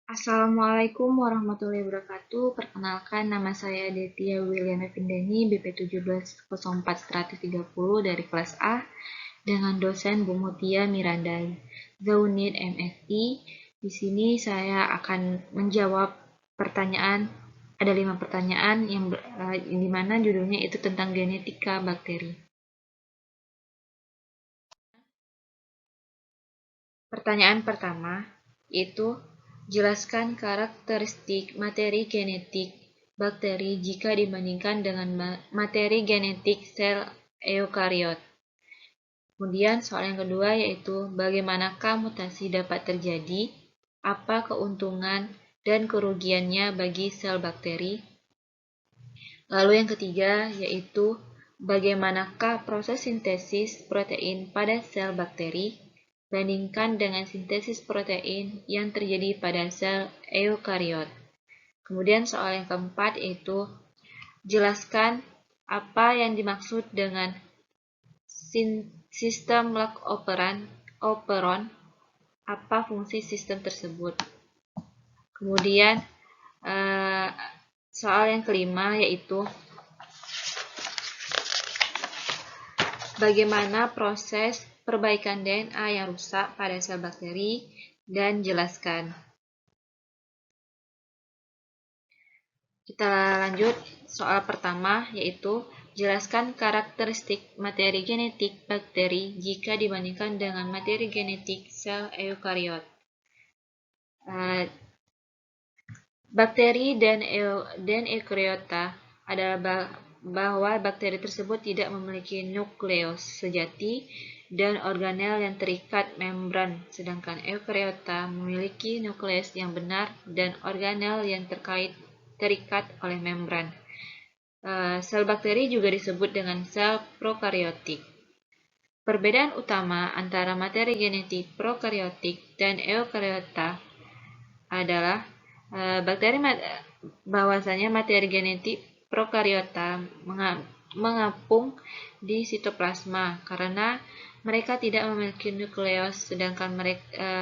Assalamualaikum warahmatullahi wabarakatuh. Perkenalkan, nama saya Detia Wiliana Vindani, BP 1704 130 dari kelas A dengan dosen Bu Mutia Miranda, Zaunid MSI. Di sini saya akan menjawab pertanyaan, ada 5 pertanyaan yang di mana judulnya itu tentang genetika bakteri. Pertanyaan pertama yaitu jelaskan karakteristik materi genetik bakteri jika dibandingkan dengan materi genetik sel eukariot. Kemudian soal yang kedua yaitu bagaimanakah mutasi dapat terjadi, apa keuntungan dan kerugiannya bagi sel bakteri. Lalu yang ketiga yaitu bagaimanakah proses sintesis protein pada sel bakteri bandingkan dengan sintesis protein yang terjadi pada sel eukariot. Kemudian soal yang keempat yaitu jelaskan apa yang dimaksud dengan sistem lock operon, apa fungsi sistem tersebut. Kemudian soal yang kelima yaitu bagaimana proses perbaikan DNA yang rusak pada sel bakteri dan jelaskan. Kita lanjut soal pertama yaitu jelaskan karakteristik materi genetik bakteri jika dibandingkan dengan materi genetik sel eukariot. Bakteri dan eukariota adalah bahwa bakteri tersebut tidak memiliki nukleus sejati dan organel yang terikat membran, sedangkan eukariota memiliki nukleus yang benar dan organel yang terikat oleh membran. Sel bakteri juga disebut dengan sel prokariotik. Perbedaan utama antara materi genetik prokariotik dan eukariota adalah bahwasanya materi genetik prokariota mengapung di sitoplasma karena mereka tidak memiliki nukleus, sedangkan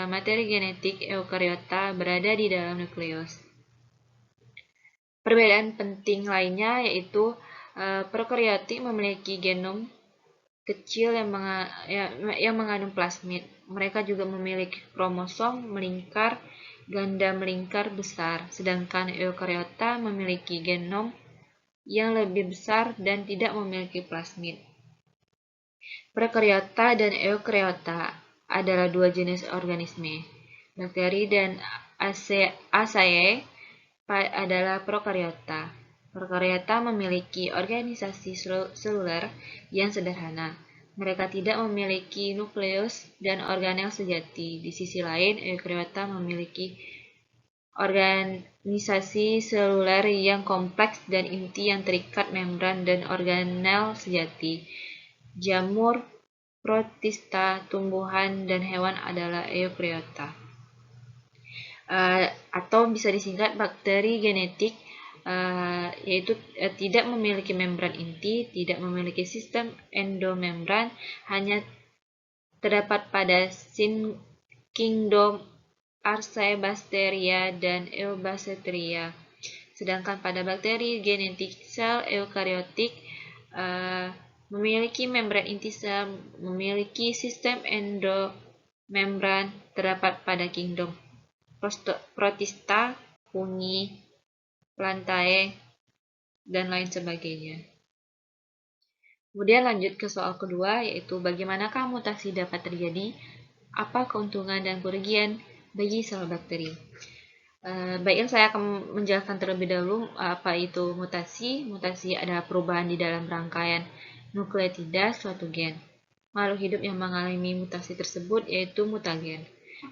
materi genetik eukariota berada di dalam nukleus. Perbedaan penting lainnya yaitu prokariotik memiliki genom kecil yang mengandung plasmid. Mereka juga memiliki kromosom melingkar ganda melingkar besar, sedangkan eukariota memiliki genom yang lebih besar dan tidak memiliki plasmid. Prokariota dan eukariota adalah dua jenis organisme. Bakteri dan Asae adalah prokariota. Prokariota memiliki organisasi seluler yang sederhana. Mereka tidak memiliki nukleus dan organel sejati. Di sisi lain, eukariota memiliki organisasi seluler yang kompleks dan inti yang terikat membran dan organel sejati. Jamur, protista, tumbuhan, dan hewan adalah eukariota. Atau bisa disingkat bakteri genetik, yaitu tidak memiliki membran inti, tidak memiliki sistem endomembran, hanya terdapat pada kingdom Archaeobacteria dan Eubacteria. Sedangkan pada bakteri genetik sel eukariotik memiliki membran inti sel, memiliki sistem endomembran terdapat pada kingdom protista, fungi, plantae, dan lain sebagainya. Kemudian lanjut ke soal kedua, yaitu bagaimanakah mutasi dapat terjadi, apa keuntungan dan kerugian bagi sel bakteri. Baiklah, saya akan menjelaskan terlebih dahulu apa itu mutasi. Mutasi adalah perubahan di dalam rangkaian nukleotida suatu gen. Makhluk hidup yang mengalami mutasi tersebut yaitu mutagen.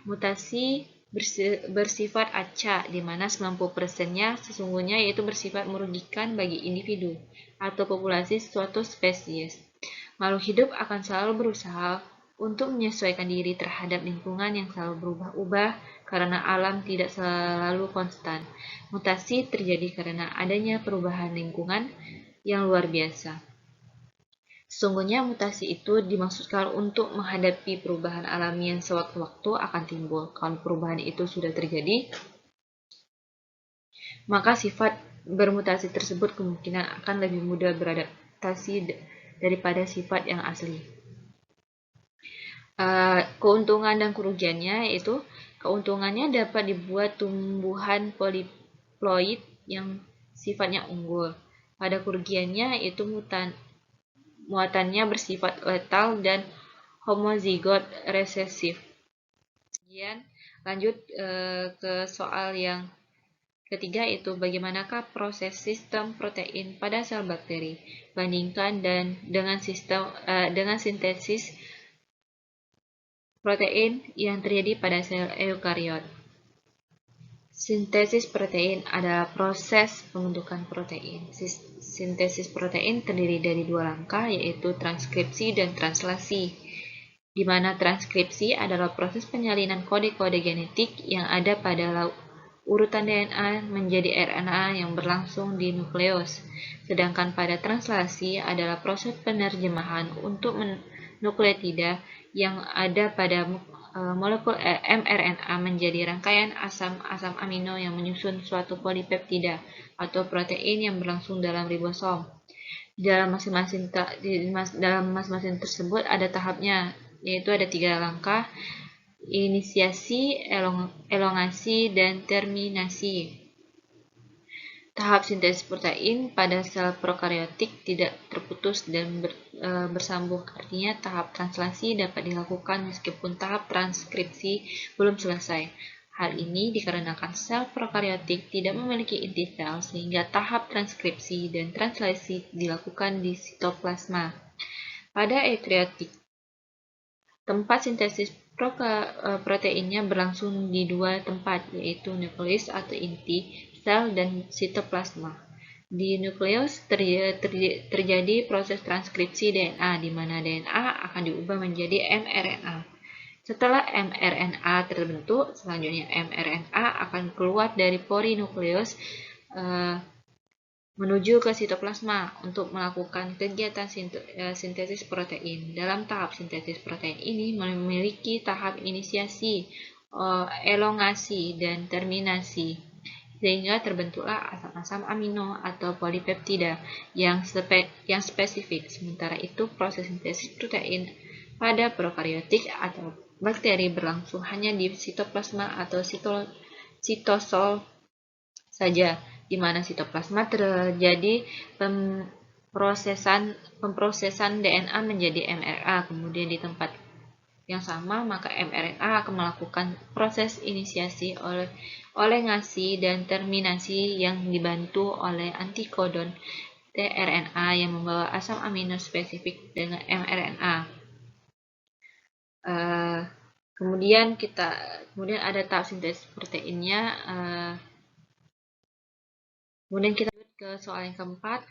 Mutasi bersifat acak, di mana 90%-nya sesungguhnya yaitu bersifat merugikan bagi individu atau populasi suatu spesies. Makhluk hidup akan selalu berusaha untuk menyesuaikan diri terhadap lingkungan yang selalu berubah-ubah karena alam tidak selalu konstan. Mutasi terjadi karena adanya perubahan lingkungan yang luar biasa. Sesungguhnya mutasi itu dimaksudkan untuk menghadapi perubahan alami yang sewaktu-waktu akan timbul. Kalau perubahan itu sudah terjadi, maka sifat bermutasi tersebut kemungkinan akan lebih mudah beradaptasi daripada sifat yang asli. Keuntungan dan kerugiannya yaitu keuntungannya dapat dibuat tumbuhan poliploid yang sifatnya unggul. Pada kerugiannya yaitu muatannya bersifat letal dan homozigot resesif. Kemudian lanjut ke soal yang ketiga, yaitu bagaimanakah proses sistem protein pada sel bakteri. Bandingkan dengan sintesis protein yang terjadi pada sel eukariot. Sintesis protein adalah proses pembentukan protein. Sintesis protein terdiri dari dua langkah, yaitu transkripsi dan translasi, di mana transkripsi adalah proses penyalinan kode-kode genetik yang ada pada urutan DNA menjadi RNA yang berlangsung di nukleus. Sedangkan pada translasi adalah proses penerjemahan untuk nukleotida yang ada pada molekul mRNA menjadi rangkaian asam amino yang menyusun suatu polipeptida atau protein yang berlangsung dalam ribosom. Dalam masing-masing tersebut ada tahapnya, yaitu ada 3 langkah: inisiasi, elongasi, dan terminasi. Tahap sintesis protein pada sel prokariotik tidak terputus dan bersambung, artinya tahap translasi dapat dilakukan meskipun tahap transkripsi belum selesai. Hal ini dikarenakan sel prokariotik tidak memiliki inti sel sehingga tahap transkripsi dan translasi dilakukan di sitoplasma. Pada eukariotik, tempat sintesis proteinnya berlangsung di 2 tempat, yaitu nukleus atau inti sel dan sitoplasma. Di nukleus terjadi proses transkripsi DNA, di mana DNA akan diubah menjadi mRNA. Setelah mRNA terbentuk, selanjutnya mRNA akan keluar dari pori nukleus menuju ke sitoplasma untuk melakukan kegiatan sintesis protein. Dalam tahap sintesis protein ini memiliki tahap inisiasi, elongasi, dan terminasi, sehingga terbentuklah asam-asam amino atau polipeptida yang spesifik. Sementara itu, proses sintesis protein pada prokariotik atau bakteri berlangsung hanya di sitoplasma atau sitosol saja, di mana sitoplasma terjadi pemrosesan DNA menjadi mRNA. Kemudian di tempat yang sama, maka mRNA akan melakukan proses inisiasi, elongasi, dan terminasi yang dibantu oleh antikodon tRNA yang membawa asam amino spesifik dengan mRNA. Kemudian ada tahap sintesis proteinnya. Kemudian kita lanjut ke soal yang keempat,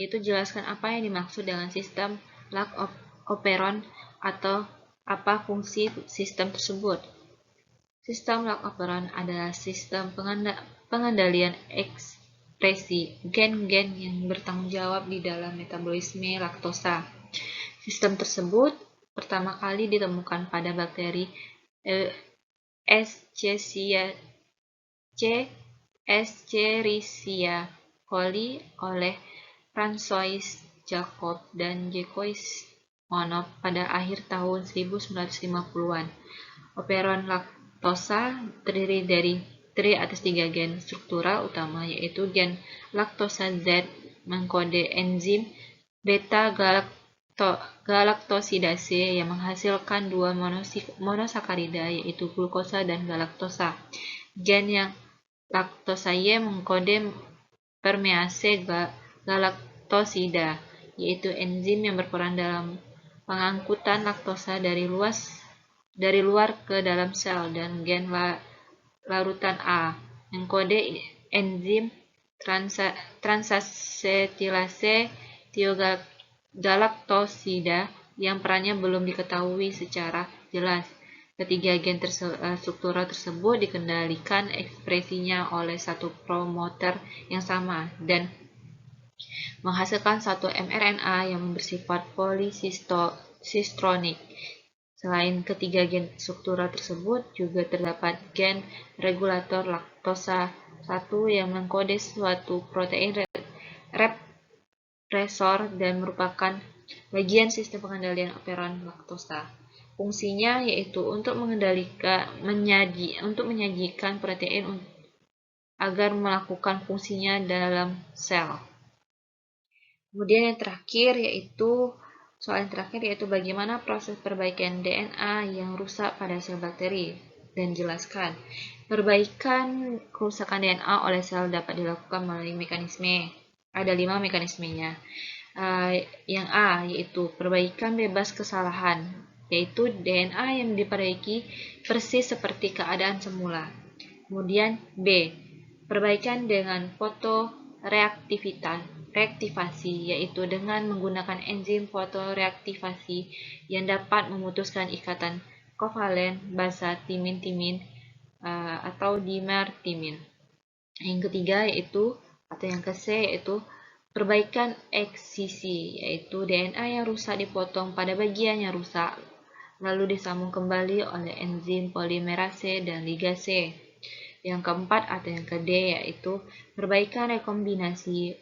yaitu jelaskan apa yang dimaksud dengan sistem Lac-Operon atau apa fungsi sistem tersebut. Sistem Lac-Operon adalah sistem pengendalian ekspresi gen-gen yang bertanggung jawab di dalam metabolisme laktosa. Sistem tersebut pertama kali ditemukan pada bakteri Escherichia coli oleh François Jacob dan Jacques Monod pada akhir tahun 1950-an. Operon laktosa terdiri dari 3 gen struktural utama, yaitu gen laktosa Z mengkode enzim beta-galaktosidase yang menghasilkan 2 monosakarida, yaitu glukosa dan galaktosa. Gen yang laktosa Y mengkode permease galaktosida, yaitu enzim yang berperan dalam pengangkutan laktosa dari luar ke dalam sel, dan gen larutan A mengkode enzim transacetilase tiogalaktosida yang perannya belum diketahui secara jelas. Ketiga gen struktural tersebut dikendalikan ekspresinya oleh satu promoter yang sama dan menghasilkan satu mRNA yang bersifat polisistonik. Selain ketiga gen struktural tersebut, juga terdapat gen regulator laktosa 1 yang mengkode suatu protein represor dan merupakan bagian sistem pengendalian operan laktosa. Fungsinya yaitu untuk menyajikan protein agar melakukan fungsinya dalam sel. Kemudian soal yang terakhir yaitu bagaimana proses perbaikan DNA yang rusak pada sel bakteri. Dan jelaskan, perbaikan kerusakan DNA oleh sel dapat dilakukan melalui mekanisme. Ada 5 mekanismenya. Yang A yaitu perbaikan bebas kesalahan, yaitu DNA yang diperbaiki persis seperti keadaan semula. Kemudian B, perbaikan dengan fotoreaktivasi, yaitu dengan menggunakan enzim fotoreaktivasi yang dapat memutuskan ikatan kovalen basa timin-timin atau dimer-timin. Yang ketiga yang ke-C yaitu perbaikan eksisi, yaitu DNA yang rusak dipotong pada bagian yang rusak, lalu disambung kembali oleh enzim polimerase dan ligase. Yang keempat yang ke-D yaitu perbaikan rekombinasi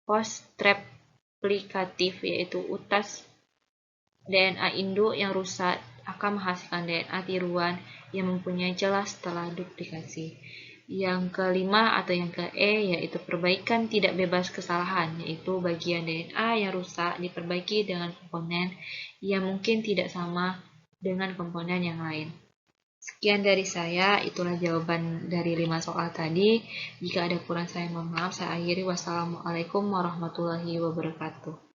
post-replikatif, yaitu utas DNA induk yang rusak akan menghasilkan DNA tiruan yang mempunyai celah setelah duplikasi. Yang kelima yang ke-E yaitu perbaikan tidak bebas kesalahan, yaitu bagian DNA yang rusak diperbaiki dengan komponen yang mungkin tidak sama dengan komponen yang lain. Sekian dari saya, itulah jawaban dari 5 soal tadi. Jika ada kurang saya mohon maaf, saya akhiri. Wassalamualaikum warahmatullahi wabarakatuh.